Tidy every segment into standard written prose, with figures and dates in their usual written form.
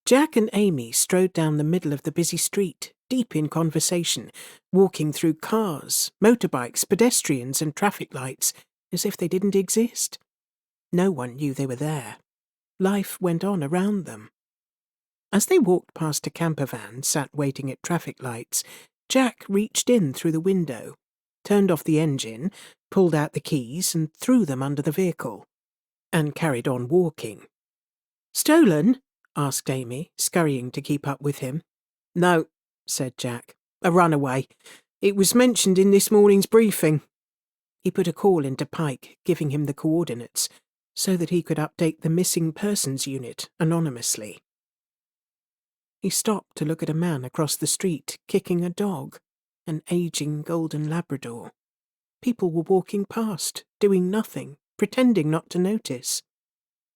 Jack and Amy strode down the middle of the busy street, deep in conversation, walking through cars, motorbikes, pedestrians and traffic lights, as if they didn't exist. No one knew they were there. Life went on around them. As they walked past a camper van sat waiting at traffic lights, Jack reached in through the window, turned off the engine, pulled out the keys and threw them under the vehicle, and carried on walking. "Stolen?" asked Amy, scurrying to keep up with him. "No," said Jack. "A runaway. It was mentioned in this morning's briefing." He put a call into Pike, giving him the coordinates, so that he could update the missing persons unit anonymously. He stopped to look at a man across the street kicking a dog, an aging golden Labrador. People were walking past, doing nothing, pretending not to notice.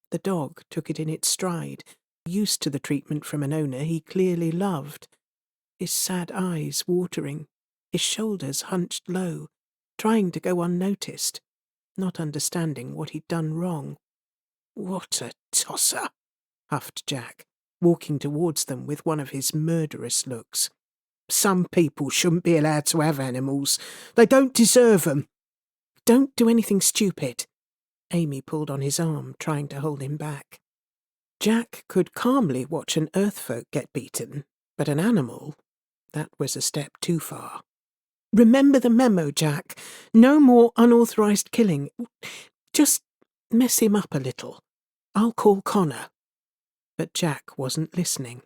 The dog took it in its stride, used to the treatment from an owner he clearly loved, his sad eyes watering, his shoulders hunched low, trying to go unnoticed, not understanding what he'd done wrong. "What a tosser," huffed Jack, walking towards them with one of his murderous looks. "Some people shouldn't be allowed to have animals. They don't deserve them." "Don't do anything stupid." Amy pulled on his arm, trying to hold him back. Jack could calmly watch an Erthfolk get beaten, but an animal, that was a step too far. "Remember the memo, Jack. No more unauthorized killing. Just mess him up a little. I'll call Connor." But Jack wasn't listening.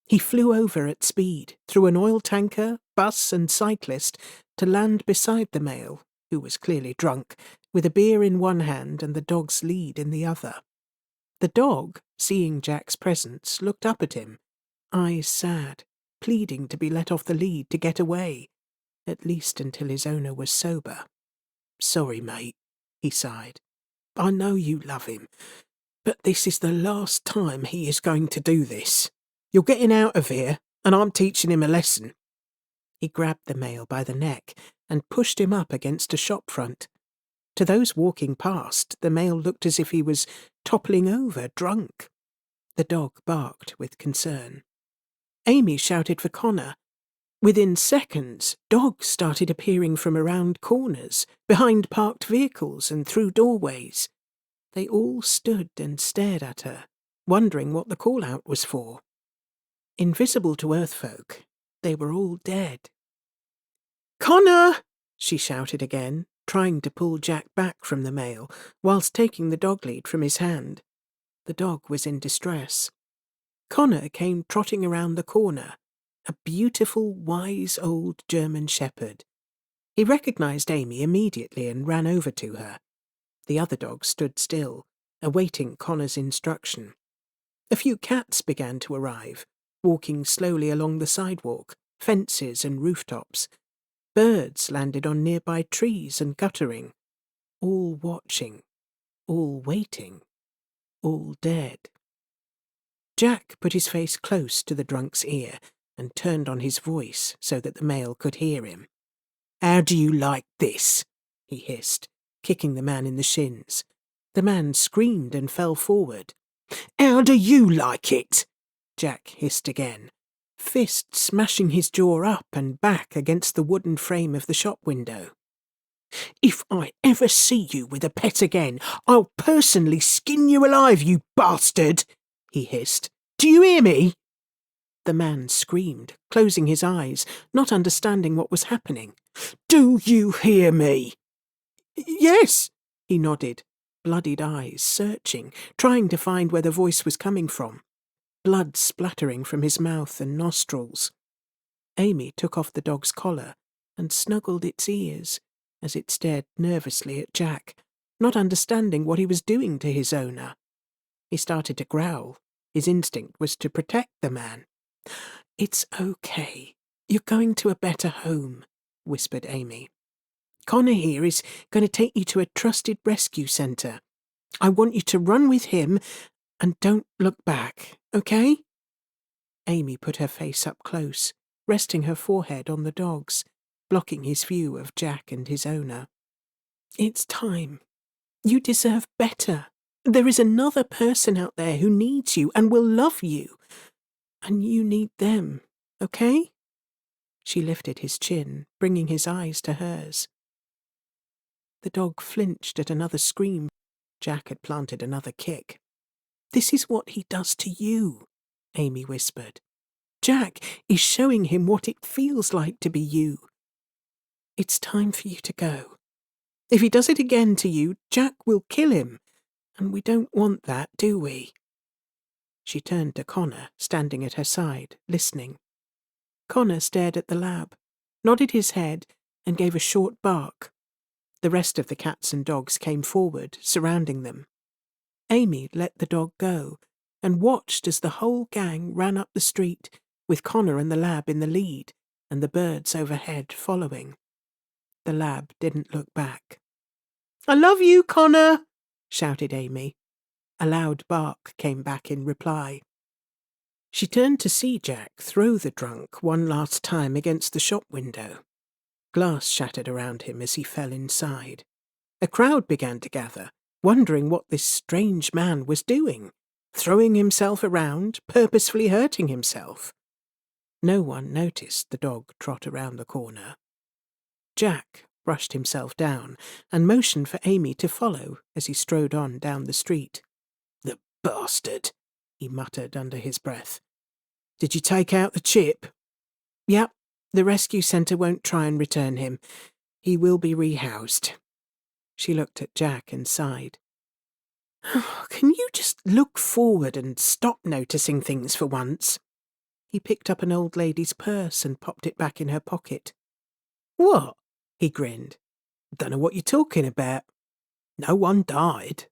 He flew over at speed, through an oil tanker, bus and cyclist, to land beside the male, who was clearly drunk, with a beer in one hand and the dog's lead in the other. The dog, seeing Jack's presence, looked up at him, eyes sad, pleading to be let off the lead to get away, at least until his owner was sober. "Sorry, mate," he sighed. "I know you love him, but this is the last time he is going to do this. You're getting out of here, and I'm teaching him a lesson." He grabbed the male by the neck and pushed him up against a shop front. To those walking past, the male looked as if he was toppling over, drunk. The dog barked with concern. Amy shouted for Connor. Within seconds, dogs started appearing from around corners, behind parked vehicles and through doorways. They all stood and stared at her, wondering what the call-out was for. Invisible to Erthfolk, they were all dead. "Connor!" she shouted again, trying to pull Jack back from the male, whilst taking the dog lead from his hand. The dog was in distress. Connor came trotting around the corner, a beautiful, wise old German shepherd. He recognized Amy immediately and ran over to her. The other dog stood still, awaiting Connor's instruction. A few cats began to arrive, walking slowly along the sidewalk, fences and rooftops. Birds landed on nearby trees and guttering, all watching, all waiting, all dead. Jack put his face close to the drunk's ear and turned on his voice so that the male could hear him. "How do you like this?" he hissed, kicking the man in the shins. The man screamed and fell forward. "How do you like it?" Jack hissed again, fist smashing his jaw up and back against the wooden frame of the shop window. "If I ever see you with a pet again, I'll personally skin you alive, you bastard!" he hissed. "Do you hear me?" The man screamed, closing his eyes, not understanding what was happening. "Do you hear me?" "Yes," he nodded, bloodied eyes searching, trying to find where the voice was coming from. Blood splattering from his mouth and nostrils. Amy took off the dog's collar and snuggled its ears as it stared nervously at Jack, not understanding what he was doing to his owner. He started to growl. His instinct was to protect the man. "It's okay. You're going to a better home," whispered Amy. "Connor here is going to take you to a trusted rescue centre. I want you to run with him and don't look back, okay?" Amy put her face up close, resting her forehead on the dog's, blocking his view of Jack and his owner. "It's time. You deserve better. There is another person out there who needs you and will love you. And you need them, okay? She lifted his chin, bringing his eyes to hers. The dog flinched at another scream. Jack had planted another kick. This is what he does to you, Amy whispered. Jack is showing him what it feels like to be you. It's time for you to go. If he does it again to you, Jack will kill him, and we don't want that, do we? She turned to Connor, standing at her side, listening. Connor stared at the lab, nodded his head, and gave a short bark. The rest of the cats and dogs came forward, surrounding them. Amy let the dog go, and watched as the whole gang ran up the street, with Connor and the lab in the lead, and the birds overhead following. The lab didn't look back. "I love you, Connor!" shouted Amy. A loud bark came back in reply. She turned to see Jack throw the drunk one last time against the shop window. Glass shattered around him as he fell inside. A crowd began to gather, wondering what this strange man was doing, throwing himself around, purposefully hurting himself. No one noticed the dog trot around the corner. Jack brushed himself down and motioned for Amy to follow as he strode on down the street. "The bastard," he muttered under his breath. "Did you take out the chip?" "Yep, the rescue centre won't try and return him. He will be rehoused." She looked at Jack and sighed. "Can you just look forward and stop noticing things for once?" He picked up an old lady's purse and popped it back in her pocket. "What?" he grinned. "Dunno what you're talking about. No one died."